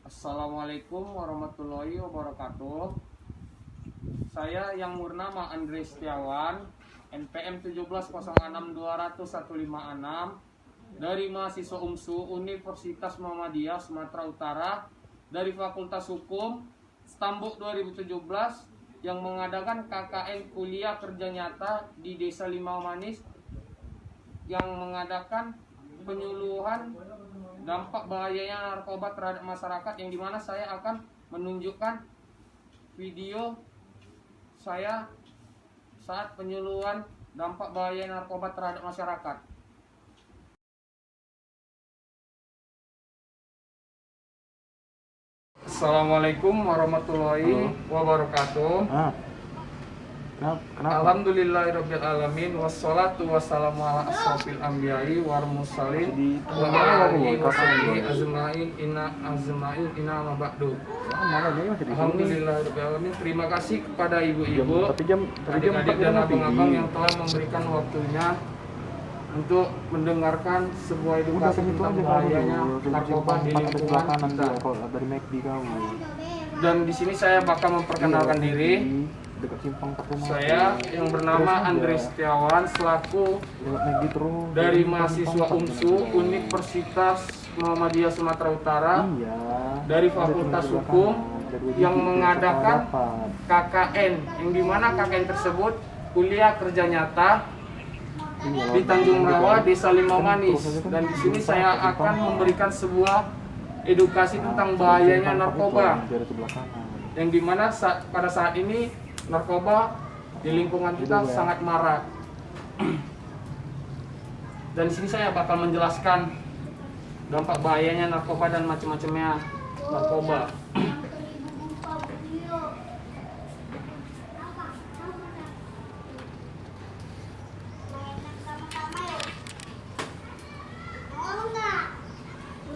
Assalamualaikum warahmatullahi wabarakatuh. Saya yang bernama Andre Setiawan, NPM 17062000156 dari mahasiswa UMSU Universitas Muhammadiyah Sumatera Utara dari Fakultas Hukum Stambuk 2017 yang mengadakan KKN kuliah kerja nyata di Desa Limau Manis yang mengadakan penyuluhan dampak bahayanya narkoba terhadap masyarakat, yang dimana saya akan menunjukkan video saya saat penyuluhan dampak bahaya narkoba terhadap masyarakat. Assalamualaikum warahmatullahi wabarakatuh. Alhamdulillahirabbil alamin wassalatu wassalamu ala asrofil anbiya'i war mursalin wa alihi wasahbihi ajmain inna ma ba'du. Alhamdulillahirabbil alamin. Terima kasih kepada ibu-ibu, adik-adik dan abang-abang yang telah memberikan waktunya untuk mendengarkan sebuah edukasi tentang bahayanya narkoba di lingkungan kita. Dan di sini saya bakal memperkenalkan diri. Saya yang bernama Andre Setiawan selaku dari mahasiswa UMSU Universitas Muhammadiyah Sumatera Utara dari Fakultas Hukum yang mengadakan KKN, yang dimana KKN tersebut kuliah kerja nyata di Tanjung Rawa, Desa Limau Manis. Dan di sini saya akan memberikan sebuah edukasi tentang bahayanya narkoba, yang dimana pada saat ini narkoba di lingkungan kita sangat marak. Dan di sini saya bakal menjelaskan dampak bahayanya narkoba dan macam-macamnya narkoba.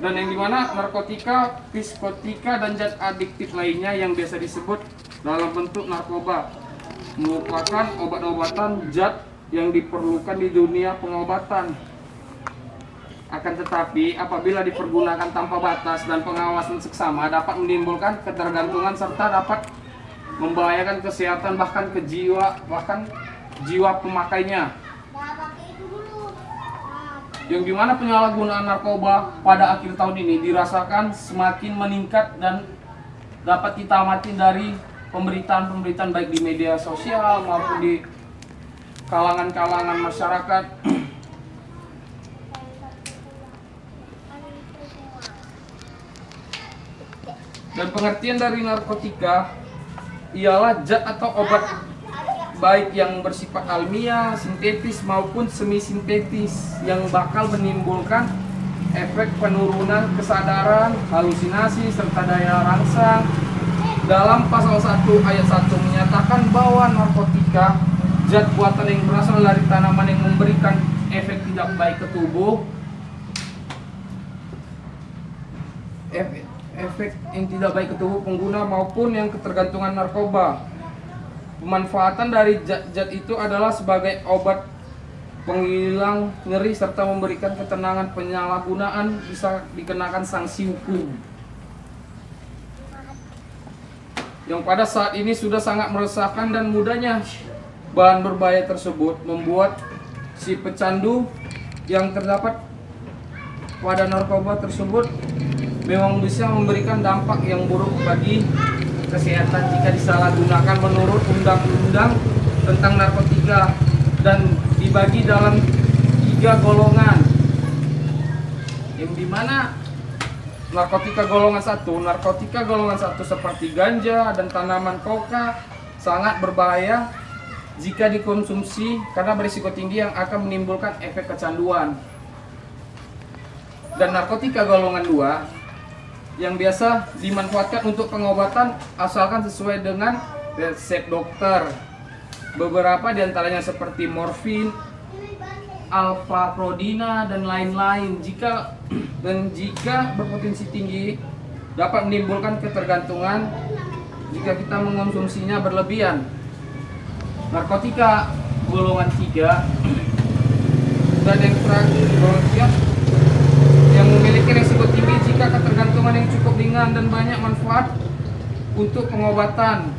Dan yang dimana narkotika, psikotika, dan zat adiktif lainnya yang biasa disebut dalam bentuk narkoba merupakan obat-obatan zat yang diperlukan di dunia pengobatan. Akan tetapi apabila dipergunakan tanpa batas dan pengawasan seksama dapat menimbulkan ketergantungan serta dapat membahayakan kesehatan bahkan jiwa pemakainya. Yang dimana penyalahgunaan narkoba pada akhir tahun ini dirasakan semakin meningkat dan dapat kita amati dari pemberitaan-pemberitaan baik di media sosial maupun di kalangan-kalangan masyarakat. Dan pengertian dari narkotika ialah zat atau obat baik yang bersifat alamiah, sintetis maupun semi sintetis yang bakal menimbulkan efek penurunan kesadaran, halusinasi serta daya rangsang. Dalam pasal 1 ayat 1 menyatakan bahwa narkotika zat buatan yang berasal dari tanaman yang memberikan efek tidak baik ke tubuh, efek yang tidak baik ke tubuh pengguna maupun yang ketergantungan narkoba. Pemanfaatan dari zat-zat itu adalah sebagai obat penghilang nyeri serta memberikan ketenangan. Penyalahgunaan bisa dikenakan sanksi hukum, yang pada saat ini sudah sangat meresahkan. Dan mudahnya bahan berbahaya tersebut membuat si pecandu yang terdapat pada narkoba tersebut memang bisa memberikan dampak yang buruk bagi kesehatan jika disalahgunakan menurut undang-undang tentang narkotika, dan dibagi dalam 3 golongan, yang dimana narkotika golongan 1 seperti ganja dan tanaman koka sangat berbahaya jika dikonsumsi karena berisiko tinggi yang akan menimbulkan efek kecanduan. Dan narkotika golongan 2 yang biasa dimanfaatkan untuk pengobatan asalkan sesuai dengan resep dokter. Beberapa diantaranya seperti morfin, alfaprodina, dan lain-lain. Jika berpotensi tinggi dapat menimbulkan ketergantungan jika kita mengonsumsinya berlebihan. Narkotika golongan 3 dan yang terakhir golongan 4 yang memiliki resiko tinggi jika juga ketergantungan yang cukup ringan dan banyak manfaat untuk pengobatan.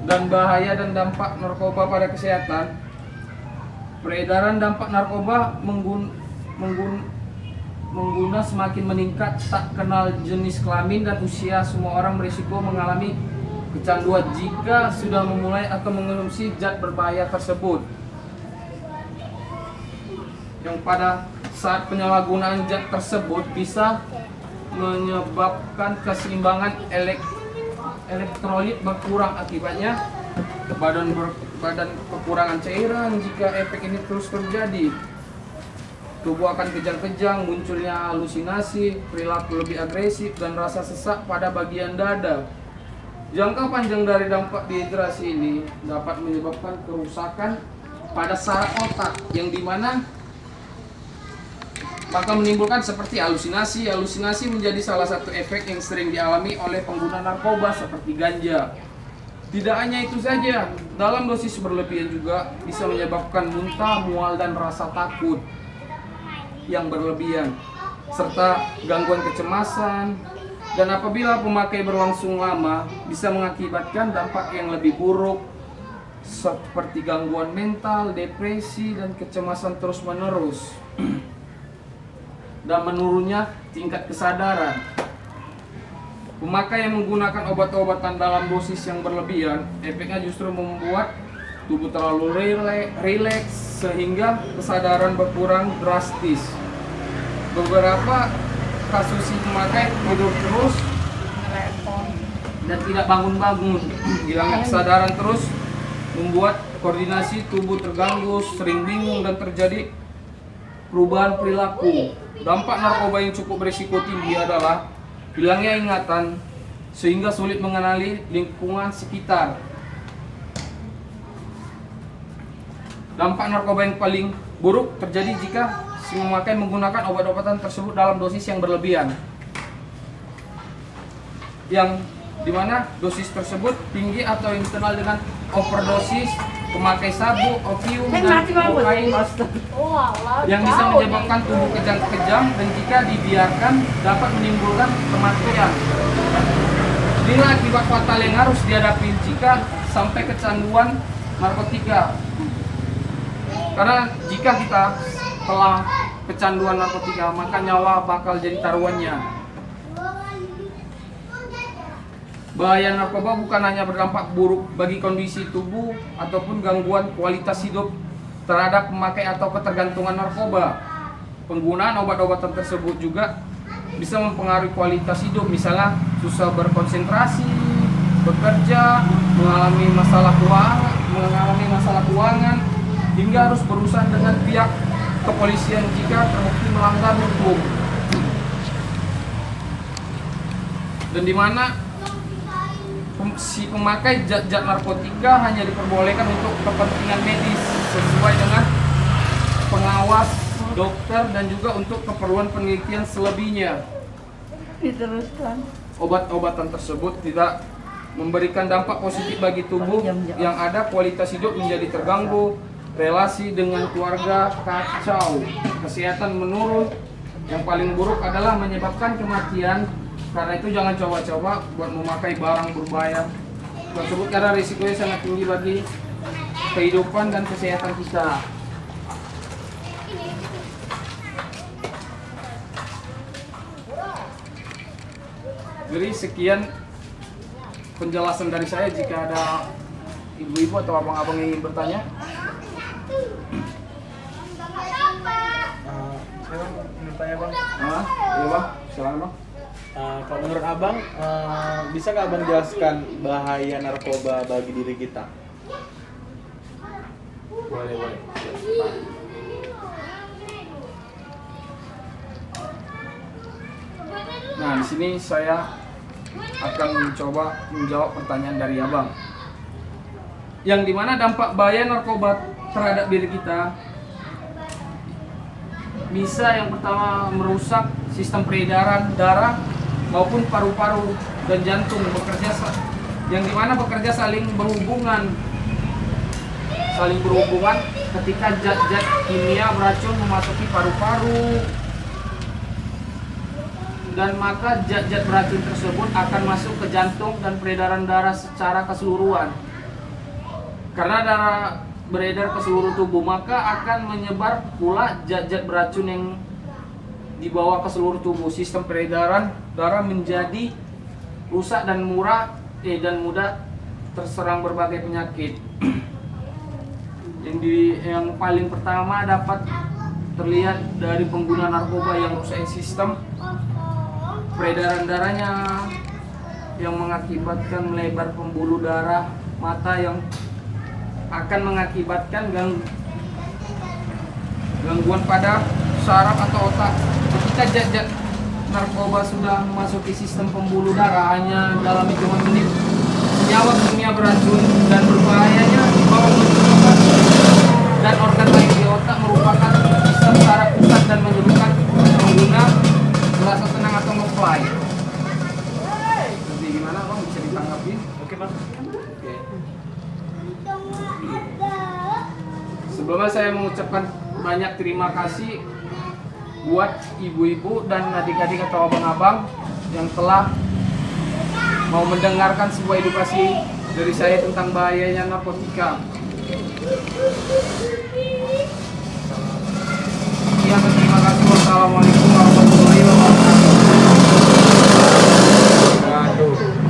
Dan bahaya dan dampak narkoba pada kesehatan. Peredaran dampak narkoba mengguna semakin meningkat, tak kenal jenis kelamin dan usia. Semua orang berisiko mengalami kecanduan jika sudah memulai atau mengonsumsi zat berbahaya tersebut. Yang pada saat penyalahgunaan zat tersebut bisa menyebabkan keseimbangan elektrolit berkurang, akibatnya badan kekurangan cairan. Jika efek ini terus terjadi, tubuh akan kejang-kejang, munculnya halusinasi, perilaku lebih agresif, dan rasa sesak pada bagian dada. Jangka panjang dari dampak dehidrasi ini dapat menyebabkan kerusakan pada saraf otak, yang dimana maka menimbulkan seperti halusinasi. Halusinasi menjadi salah satu efek yang sering dialami oleh pengguna narkoba seperti ganja. Tidak hanya itu saja, dalam dosis berlebihan juga bisa menyebabkan muntah, mual, dan rasa takut yang berlebihan, serta gangguan kecemasan. Dan apabila pemakai berlangsung lama, bisa mengakibatkan dampak yang lebih buruk seperti gangguan mental, depresi, dan kecemasan terus-menerus. Dan menurunnya tingkat kesadaran. Pemakai yang menggunakan obat-obatan dalam dosis yang berlebihan, efeknya justru membuat tubuh terlalu rileks sehingga kesadaran berkurang drastis. Beberapa kasus si pemakai tidur terus dan tidak bangun-bangun, hilangnya kesadaran terus membuat koordinasi tubuh terganggu, sering bingung, dan terjadi perubahan perilaku. Dampak narkoba yang cukup berisiko tinggi adalah hilangnya ingatan sehingga sulit mengenali lingkungan sekitar. Dampak narkoba yang paling buruk terjadi jika si pemakai menggunakan obat-obatan tersebut dalam dosis yang berlebihan, yang dimana dosis tersebut tinggi atau yang dikenal dengan overdosis, pemakai sabu, opium, dan kokain, yang bisa menyebabkan tubuh kejang-kejang dan jika dibiarkan dapat menimbulkan kematian. Inilah akibat fatal yang harus dihadapi jika sampai kecanduan narkotika. Karena jika kita telah kecanduan narkotika, maka nyawa bakal jadi taruhannya. Bahaya narkoba bukan hanya berdampak buruk bagi kondisi tubuh ataupun gangguan kualitas hidup terhadap pemakai atau ketergantungan narkoba. Penggunaan obat-obatan tersebut juga bisa mempengaruhi kualitas hidup, misalnya susah berkonsentrasi, bekerja, mengalami masalah keuangan, hingga harus berurusan dengan pihak kepolisian jika terbukti melanggar hukum. Dan di mana si pemakai zat narkotika hanya diperbolehkan untuk kepentingan medis sesuai dengan pengawas dokter dan juga untuk keperluan penelitian selebihnya. Diteruskan. Obat-obatan tersebut tidak memberikan dampak positif bagi tubuh yang ada, kualitas hidup menjadi terganggu, relasi dengan keluarga kacau, kesehatan menurun. Yang paling buruk adalah menyebabkan kematian. Karena itu jangan coba-coba buat memakai barang berbahaya tersebut karena risikonya sangat tinggi bagi kehidupan dan kesehatan kita. Jadi sekian penjelasan dari saya. Jika ada ibu-ibu atau abang-abang yang ingin bertanya. Saya ingin tanya bang. Iya bang, silakan bang. Kalau menurut abang, bisa nggak abang jelaskan bahaya narkoba bagi diri kita? Boleh. Nah, di sini saya akan mencoba menjawab pertanyaan dari abang. Yang dimana dampak bahaya narkoba terhadap diri kita bisa yang pertama merusak sistem peredaran darah maupun paru-paru dan jantung yang dimana bekerja saling berhubungan ketika zat-zat kimia beracun memasuki paru-paru dan maka zat-zat beracun tersebut akan masuk ke jantung dan peredaran darah secara keseluruhan. Karena darah beredar ke seluruh tubuh, maka akan menyebar pula zat-zat beracun yang dibawa ke seluruh tubuh. Sistem peredaran darah menjadi rusak dan mudah terserang berbagai penyakit. Yang paling pertama dapat terlihat dari pengguna narkoba yang rusak sistem peredaran darahnya, yang mengakibatkan melebar pembuluh darah mata, yang akan mengakibatkan gangguan pada saraf atau otak. Ketika zat-zat narkoba sudah memasuki sistem pembuluh darah, hanya dalam hitungan menit senyawa kimia beracun dan berbahayanya dibawa ke otak dan organ lain di otak, merupakan sistem saraf pusat dan menyebabkan pengguna merasa tenang atau nge-fly. Jadi gimana Bang, bisa ditanggapin? Oke Bang. Oke. Sebelumnya saya mengucapkan banyak terima kasih buat ibu-ibu dan adik-adik atau abang-abang yang telah mau mendengarkan sebuah edukasi dari saya tentang bahayanya narkotika. Sekian, terima kasih. Wassalamualaikum warahmatullahi wabarakatuh. Waduh.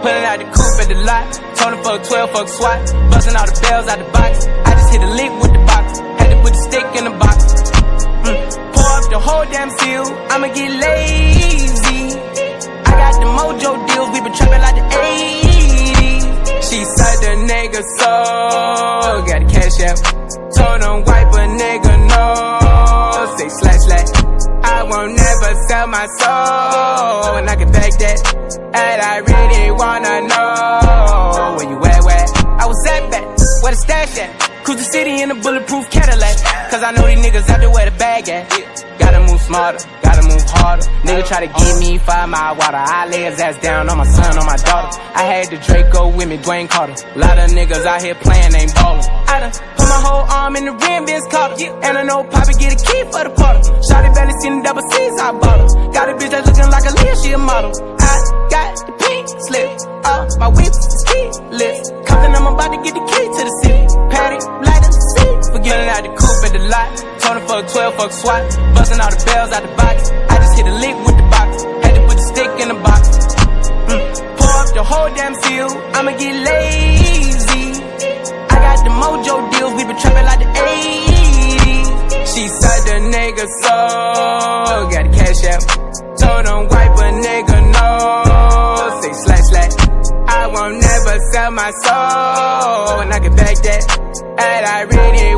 Pulling out the coupe at the lot, told him fuck 12, fuck SWAT, busting all the bells out the box. I just hit a lick with the box, had to put the stick in the box. Pour up the whole damn seal, I'ma get lazy. I got the mojo deals, we been trapping like the 80s. She said the nigga so, got the cash out. Told him wipe a nigga no, say slash slash. I won't never sell my soul, and I can back that. And I really wanna know where you at, where I was at back, where the stash at. Cruise the city in a bulletproof Cadillac, cause I know these niggas out there where the bag at. Gotta move smarter, gotta move harder. Nigga try to give me 5 mile water, I lay his ass down on my son, on my daughter. I had the Draco with me, Dwayne Carter. Lot of niggas out here playing, ain't ballin'. I done put my whole arm in the rim, Vince Carter. And I know Poppy get a key for the quarter. Shawty barely seen the double C's, I bought her. Got a bitch that's looking like a Leah, she a model. I got the pink slip, my whip is keyless. Compton, I'm about to get the key to the city. Patty, light the seat, forgetting out the coupe at the lot. Told him fuck 12, fuck SWAT, busting all the bells out the box. I just hit a lick with the box, had to put the stick in the box. Pour up the whole damn seal, I'ma get lazy. I got the mojo deals, we been trapping like the 80s. She said the nigga so, got the cash out. Told him wipe a nigga no, say slash slash. I won't never sell my soul, and I can back that. And I really